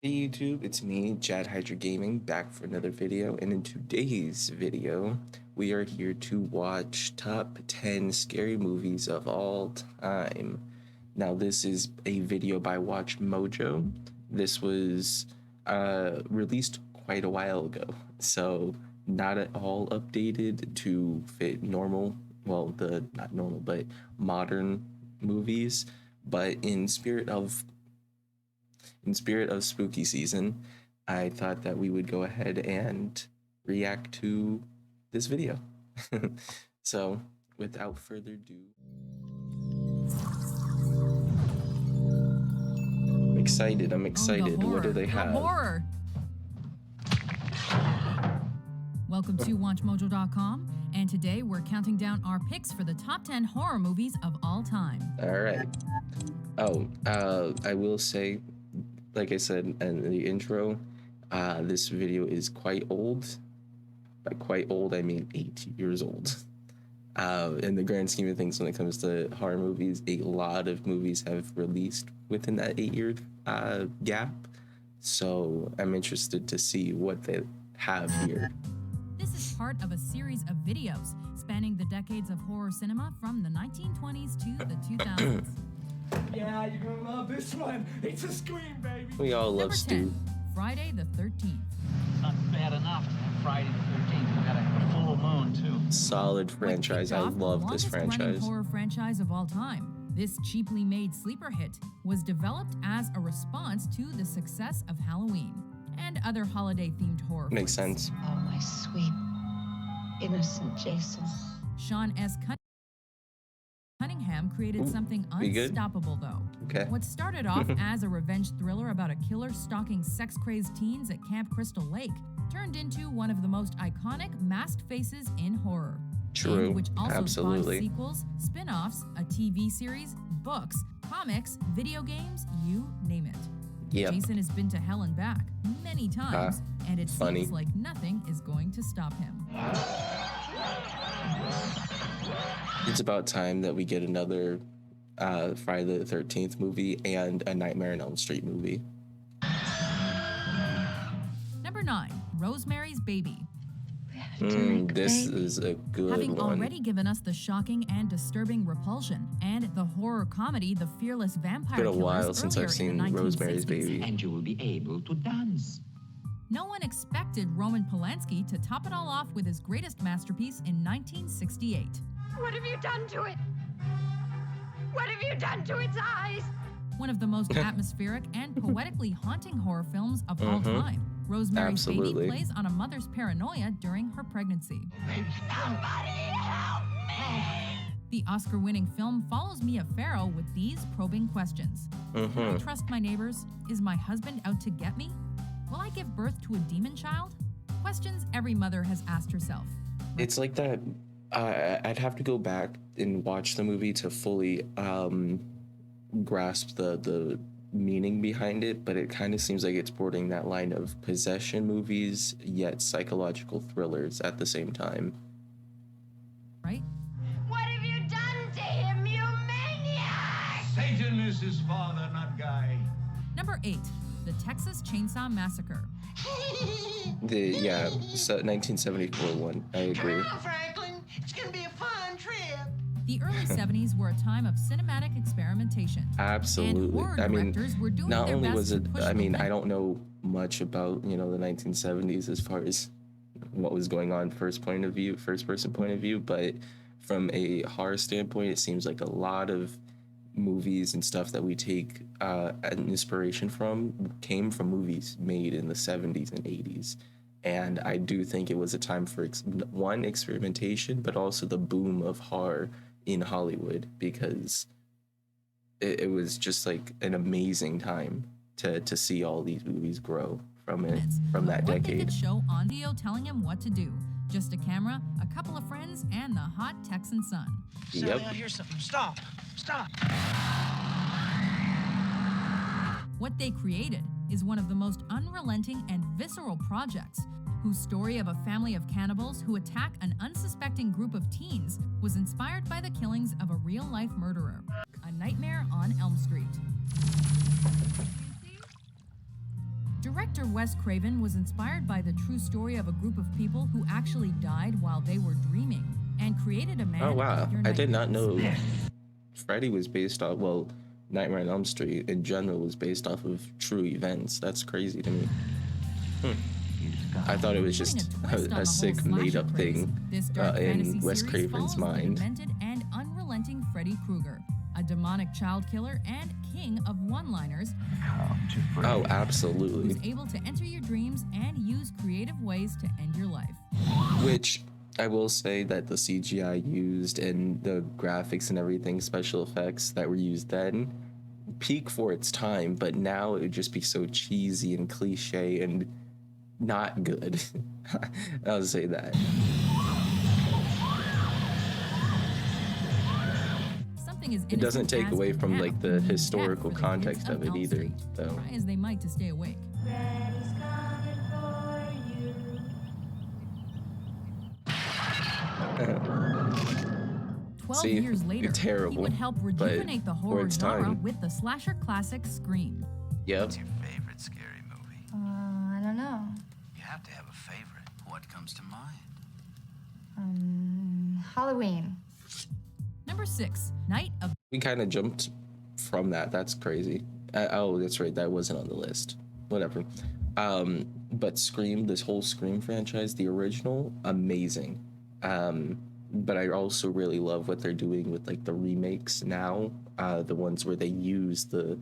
Hey YouTube, it's me, Jad Hydra Gaming, back for another video, and in today's video, we are here to watch top 10 scary movies of all time. Now, this is a video by Watch Mojo. This was released quite a while ago, so not at all updated to fit normal, well, not normal, but modern movies. But in spirit of spooky season, I thought that we would go ahead and react to this video. So, without further ado, I'm excited. I'm excited. What do they have? Horror. Welcome to WatchMojo.com, and today we're counting down our picks for the top 10 horror movies of all time. All right. Oh, I will say, like I said in the intro, this video is quite old. By quite old, I mean 8 years old. In the grand scheme of things, when it comes to horror movies, a lot of movies have released within that 8-year gap. So I'm interested to see what they have here. This is part of a series of videos spanning the decades of horror cinema from the 1920s to the 2000s. Yeah, you're gonna love this one. It's a scream, baby. We all love Number Stu. 10, Friday the 13th. Not bad enough. Friday the 13th. We got a full moon, too. Solid franchise. I What kicked off love the this longest-running franchise. horror franchise of all time. This cheaply made sleeper hit was developed as a response to the success of Halloween and other holiday-themed horror Makes flicks. sense. Oh, my sweet, innocent Jason. Sean S. Cunningham created something We good? unstoppable, though. Okay. What started off as a revenge thriller about a killer stalking sex-crazed teens at Camp Crystal Lake turned into one of the most iconic masked faces in horror. True. And which also Absolutely. spawned sequels, spin-offs, a TV series, books, comics, video games, you name it. Yep. Jason has been to hell and back many times, and it funny. seems like nothing is going to stop him. It's about time that we get another Friday the 13th movie and a Nightmare on Elm Street movie. Number 9, Rosemary's Baby. This is a good Having one. already given us the shocking and disturbing Repulsion and the horror comedy The Fearless Vampire Been a Killers while since earlier I've seen in the 1960s. Rosemary's Baby. And you will be able to dance. No one expected Roman Polanski to top it all off with his greatest masterpiece in 1968. What have you done to it? What have you done to its eyes? One of the most atmospheric and poetically haunting horror films of all time. Rosemary's Absolutely. Baby plays on a mother's paranoia during her pregnancy. Somebody help me! The Oscar-winning film follows Mia Farrow with these probing questions. Can I trust my neighbors? Is my husband out to get me? Will I give birth to a demon child? Questions every mother has asked herself. It's like that. I'd have to go back and watch the movie to fully grasp the meaning behind it, but it kind of seems like it's bordering that line of possession movies, yet psychological thrillers at the same time. Right? What have you done to him, you maniac? Satan is his father, not Guy. Number 8, The Texas Chainsaw Massacre. So 1974 one. I agree. Come on, Franklin. It's gonna be a fun trip. The early 70s were a time of cinematic experimentation. Absolutely. And horror I mean, directors were doing not their only best was to it, push I the mean, I limit. don't know much about, the 1970s as far as what was going on first person point of view, but from a horror standpoint, it seems like a lot of movies and stuff that we take an inspiration from came from movies made in the 70s and 80s. And I do think it was a time for experimentation, but also the boom of horror in Hollywood, because it was just like an amazing time to see all these movies grow from that But what they decade. could show on video telling him what to do. Just a camera, a couple of friends, and the hot Texan sun. Yep. Sally, I hear something. Stop. Stop. What they created is one of the most unrelenting and visceral projects, whose story of a family of cannibals who attack an unsuspecting group of teens was inspired by the killings of a real-life murderer. A Nightmare on Elm Street. Director Wes Craven was inspired by the true story of a group of people who actually died while they were dreaming and created a man Oh wow, of your I did not nightmares. know Freddy was based off. Well, Nightmare on Elm Street in general was based off of true events. That's crazy to me. I thought it was Putting just a twist on the a whole sick slasher made-up craze, thing this dark fantasy in Wes series Craven's follows the mind. demented and unrelenting Freddy Krueger, a demonic child killer and king of one-liners Oh, who's absolutely. able to enter your dreams and use creative ways to end your life. Which I will say that the CGI used and the graphics and everything, special effects that were used then, peak for its time, but now it would just be so cheesy and cliche and not good. I'll say that. Something as It doesn't innocent take as away a from nap like the can mean death historical for the context kids of it Elm either, Street, though. try as they might to stay awake. Daddy's coming for you. 12 See, years later, terrible, he would help but rejuvenate the for horror its genre time. with the slasher classic Scream. Yep. What's your favorite scary movie? I don't know. You have to have a favorite. What comes to mind? Halloween. Number 6, Night of We kind of jumped from that. That's crazy. Oh, that's right. That wasn't on the list. Whatever. But Scream, this whole Scream franchise, the original, amazing. But I also really love what they're doing with like the remakes now, the ones where they use the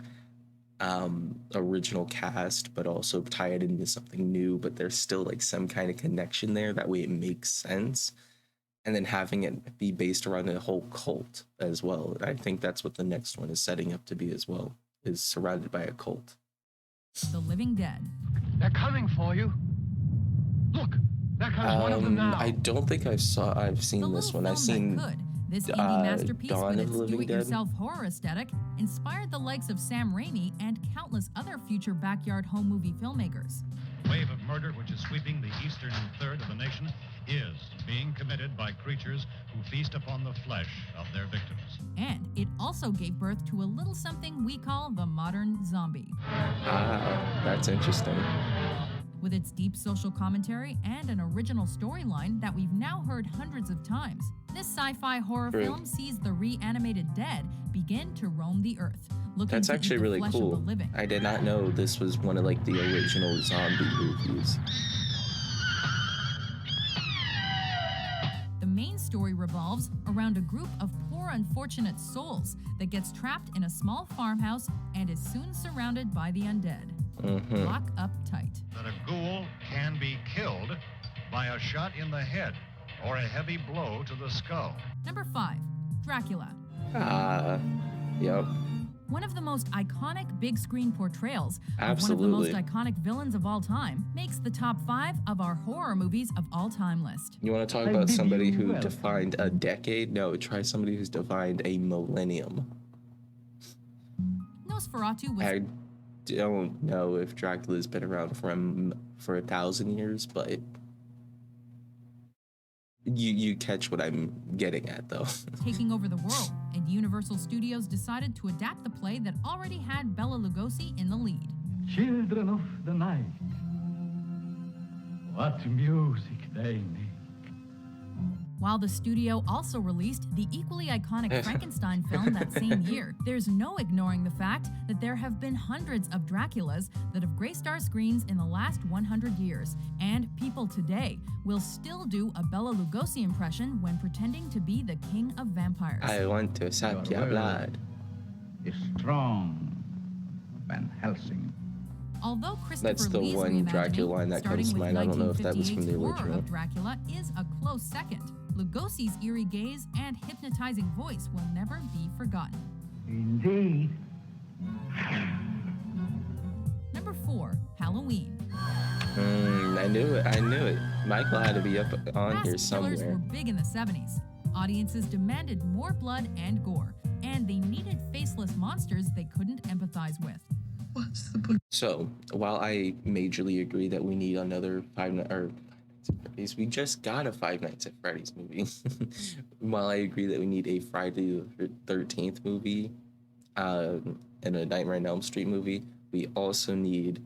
original cast, but also tie it into something new. But there's still like some kind of connection there. That way, it makes sense. And then having it be based around a whole cult as well. I think that's what the next one is setting up to be as well. Is surrounded by a cult. the Living Dead. They're coming for you. Look, there comes one of them now. I don't think I've seen The this little one. I've film seen that could. This indie masterpiece Dawn with of its the Living Dead. do-it-yourself horror aesthetic inspired the likes of Sam Raimi and countless other future backyard home movie filmmakers. Wave of murder which is sweeping the eastern third of the nation is being committed by creatures who feast upon the flesh of their victims. And it also gave birth to a little something we call the modern zombie. Ah, that's interesting. With its deep social commentary and an original storyline that we've now heard hundreds of times, this sci-fi horror True. film sees the reanimated dead begin to roam the earth, looking That's to eat actually the really flesh of cool. the living. I did not know this was one of like the original zombie movies. The main story revolves around a group of poor, unfortunate souls that gets trapped in a small farmhouse and is soon surrounded by the undead. Lock up tight. That a ghoul can be killed by a shot in the head or a heavy blow to the skull. Number 5, Dracula. Yep. One of the most iconic big screen portrayals Absolutely. of one of the most iconic villains of all time makes the top 5 of our horror movies of all time list. You want to talk I about bid somebody you who welcome. defined a decade? No, try somebody who's defined a millennium. Nosferatu was I don't know if Dracula's been around for 1,000 years, but you catch what I'm getting at, though. taking over the world, and Universal Studios decided to adapt the play that already had Bela Lugosi in the lead. Children of the night. What music they make. While the studio also released the equally iconic Frankenstein film that same year, there's no ignoring the fact that there have been hundreds of Draculas that have graced our screens in the last 100 years, and people today will still do a Bela Lugosi impression when pretending to be the king of vampires. I want to suck your blood. Is strong, Van Helsing. Although Christopher That's the Lee's one reimagining, Dracula line that starting comes to with mind. I don't know if that was from the 1958's horror original. of Dracula is a close second. Lugosi's eerie gaze and hypnotizing voice will never be forgotten. Indeed. Number 4, Halloween. I knew it. Michael had to be up on Masked here killers somewhere. were big in the 70s. Audiences demanded more blood and gore, and they needed faceless monsters they couldn't empathize with. So, while I majorly agree that we need another Five Nights at Freddy's, we just got a Five Nights at Freddy's movie. While I agree that we need a Friday the 13th movie and a Nightmare on Elm Street movie, we also need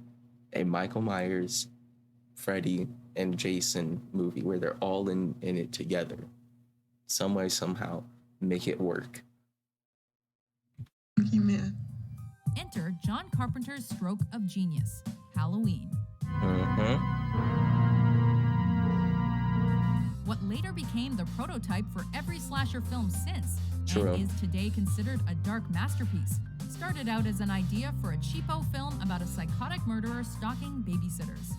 a Michael Myers, Freddy, and Jason movie where they're all in it together. Some way, somehow, make it work. Man. Enter John Carpenter's stroke of genius, Halloween. What later became the prototype for every slasher film since, True. and is today considered a dark masterpiece, started out as an idea for a cheapo film about a psychotic murderer stalking babysitters.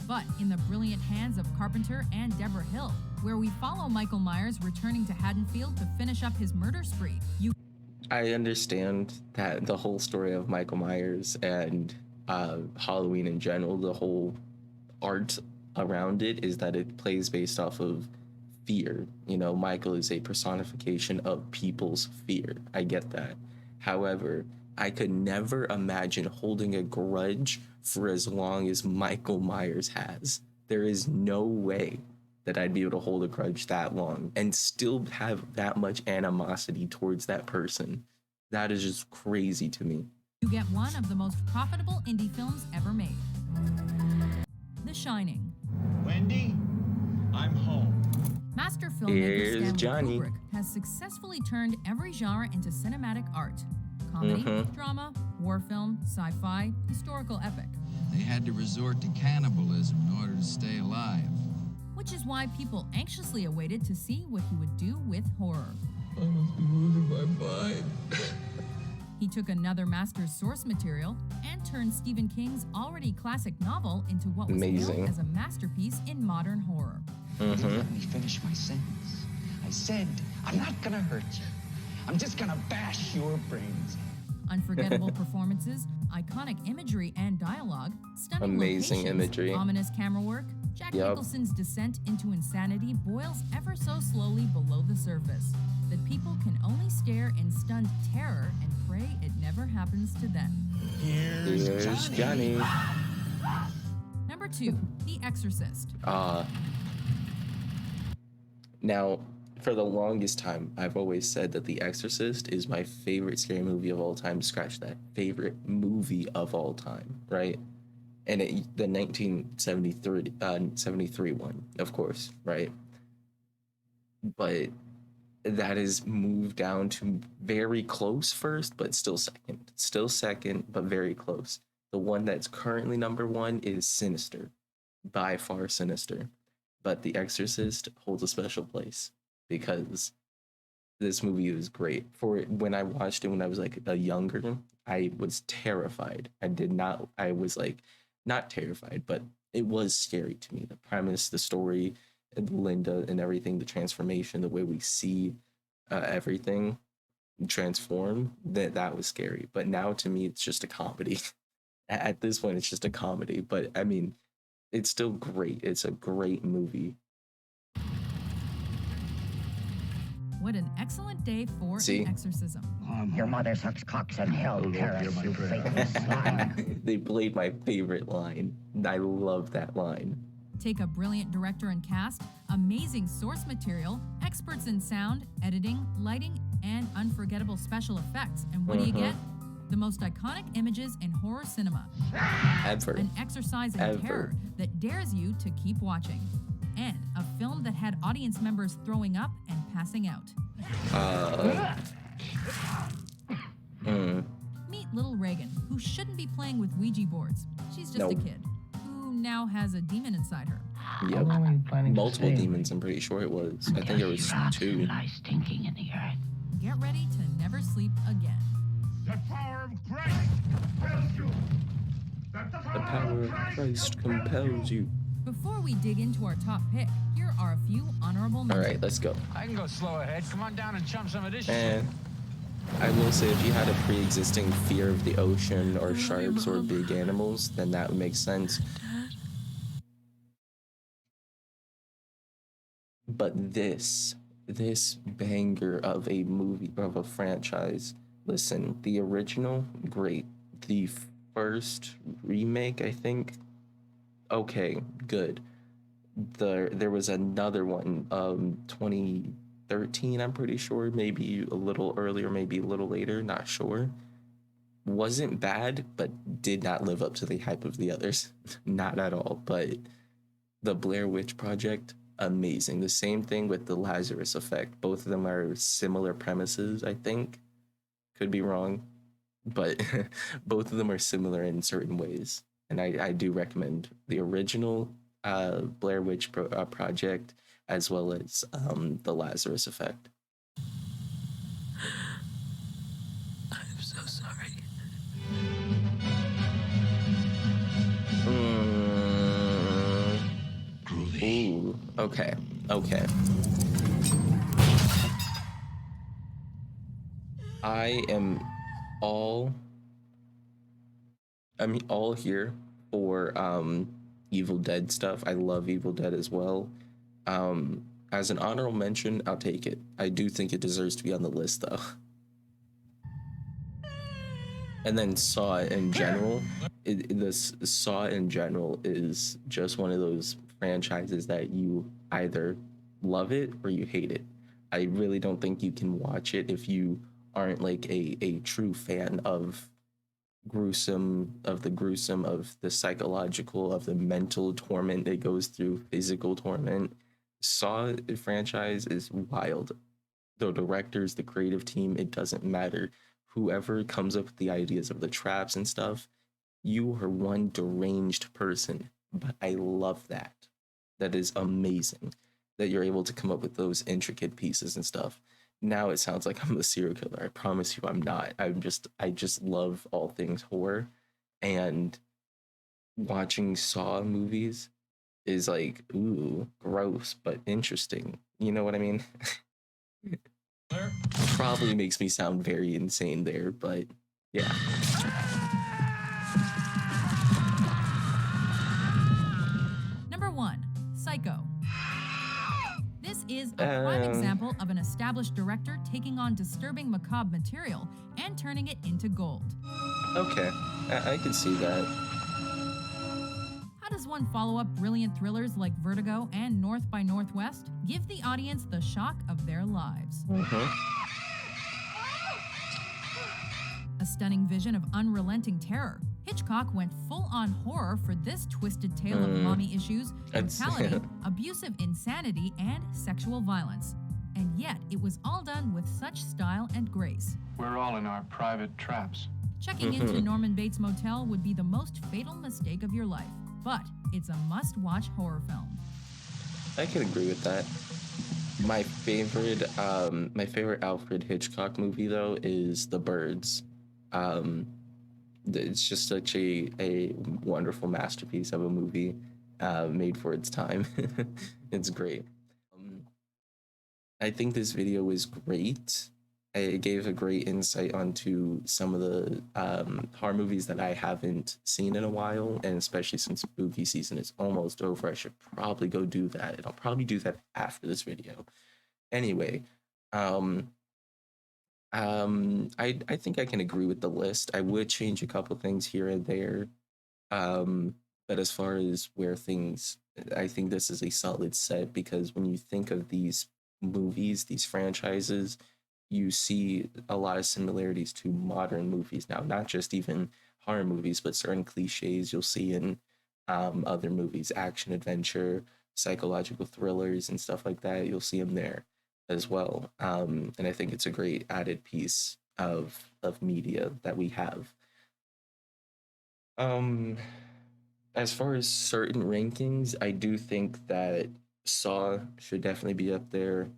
But in the brilliant hands of Carpenter and Deborah Hill, where we follow Michael Myers returning to Haddonfield to finish up his murder spree, I understand that the whole story of Michael Myers and Halloween in general, the whole art around it is that it plays based off of fear. You know, Michael is a personification of people's fear. I get that. However, I could never imagine holding a grudge for as long as Michael Myers has. There is no way that I'd be able to hold a grudge that long and still have that much animosity towards that person. That is just crazy to me. You get one of the most profitable indie films ever made. The Shining. Wendy, I'm home. Master filmmaker Here's Stanley Johnny. Kubrick has successfully turned every genre into cinematic art. Comedy, drama, war film, sci-fi, historical epic. They had to resort to cannibalism in order to stay alive. Which is why people anxiously awaited to see what he would do with horror. I must be losing my mind. He took another master's source material and turned Stephen King's already classic novel into what was Amazing. hailed as a masterpiece in modern horror. Let me finish my sentence. I said, I'm not gonna hurt you. I'm just gonna bash your brains. Unforgettable performances, iconic imagery and dialogue, stunning Amazing locations, imagery. ominous camera work, Jack Nicholson's descent into insanity boils ever so slowly below the surface, that people can only stare in stunned terror and pray it never happens to them. Here's Johnny. Number 2, The Exorcist. Now, for the longest time, I've always said that The Exorcist is my favorite scary movie of all time. Scratch that. Favorite movie of all time, right? And the 1973 one, of course, right? But that is moved down to very close first, but still second. Still second, but very close. The one that's currently number 1 is Sinister. By far Sinister. But The Exorcist holds a special place because this movie is great. When I watched it when I was like a younger, I was terrified. I was like, not terrified, but it was scary to me. The premise, the story, and Linda and everything, the transformation, the way we see everything transform, that was scary. But now to me, it's just a comedy. At this point, it's just a comedy. But I mean, it's still great. It's a great movie. What an excellent day for an exorcism. Your mother sucks cocks in hell, Paris, you faithless swine. They played my favorite line. I love that line. Take a brilliant director and cast, amazing source material, experts in sound, editing, lighting, and unforgettable special effects. And what do you get? The most iconic images in horror cinema. Ever. An exercise in terror that dares you to keep watching. And a film that had audience members throwing up and passing out. Meet little Reagan, who shouldn't be playing with Ouija boards. She's just a kid, who now has a demon inside her. Yep. Multiple demons, I'm pretty sure it was. I think it was 2. Lies stinking in the earth. Get ready to never sleep again. The power of Christ compels you. The power of Christ compels you. Before we dig into our top pick, here are a few honorable mentions. All right, let's go. I can go slow ahead. Come on down and chump some of this shit. And I will say, if you had a pre-existing fear of the ocean or sharks or big animals, then that would make sense. But this banger of a movie, of a franchise, listen, the original, great. The first remake, I think, okay, good. There was another one, 2013, I'm pretty sure, maybe a little earlier, maybe a little later, not sure. wasn't bad, but did not live up to the hype of the others. Not at all. But the Blair Witch Project, amazing. The same thing with the Lazarus Effect. Both of them are similar premises, I think. Could be wrong, but both of them are similar in certain ways. And I do recommend the original Blair Witch Project as well as the Lazarus Effect. I'm so sorry. Ooh, okay. I'm all here for Evil Dead stuff. I love Evil Dead as well. As an honorable mention, I'll take it. I do think it deserves to be on the list though. And then Saw in general, Saw in general is just one of those franchises that you either love it or you hate it. I really don't think you can watch it if you aren't like a true fan of the psychological, of the mental torment it goes through, physical torment. Saw franchise is wild. The directors, the creative team, it doesn't matter. Whoever comes up with the ideas of the traps and stuff, you are one deranged person. But I love that. That is amazing that you're able to come up with those intricate pieces and stuff. Now it sounds like I'm a serial killer. I promise you I'm not. I just love all things horror, and watching Saw movies is like, ooh, gross, but interesting. You know what I mean? Probably makes me sound very insane there, but yeah. Number 1, Psycho. This is a prime example of an established director taking on disturbing macabre material and turning it into gold. Okay, I can see that. How does one follow up brilliant thrillers like Vertigo and North by Northwest give the audience the shock of their lives? A stunning vision of unrelenting terror, Hitchcock went full-on horror for this twisted tale of mommy issues, brutality, abusive insanity, and sexual violence. And yet, it was all done with such style and grace. We're all in our private traps. Checking into Norman Bates Motel would be the most fatal mistake of your life, but it's a must-watch horror film. I can agree with that. My favorite Alfred Hitchcock movie, though, is The Birds. It's just such a wonderful masterpiece of a movie, made for its time. It's great. I think this video was great. It gave a great insight onto some of the horror movies that I haven't seen in a while, and especially since spooky season is almost over, I should probably go do that, and I'll probably do that after this video. Anyway, I think I can agree with the list. I would change a couple things here and there, but as far as where things, I think this is a solid set, because when you think of these movies, these franchises, you see a lot of similarities to modern movies now, not just even horror movies, but certain cliches you'll see in other movies, action, adventure, psychological thrillers, and stuff like that. You'll see them there as well. And I think it's a great added piece of media that we have. As far as certain rankings, I do think that Saw should definitely be up there.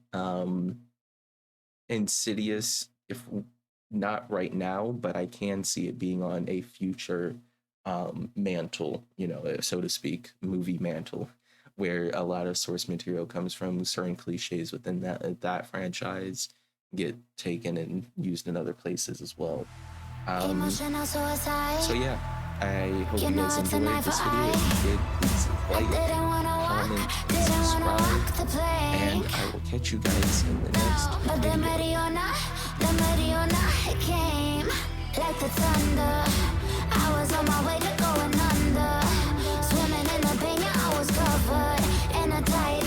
Insidious, if not right now, but I can see it being on a future mantle, so to speak, movie mantle, where a lot of source material comes from. Certain cliches within that franchise get taken and used in other places as well. So yeah, I hope you guys enjoyed this video. If you did, please like, comment, subscribe, and I will catch you guys in the next video. Like the thunder, I was on my way to going under. Swimming in the pain, I was covered in a tire.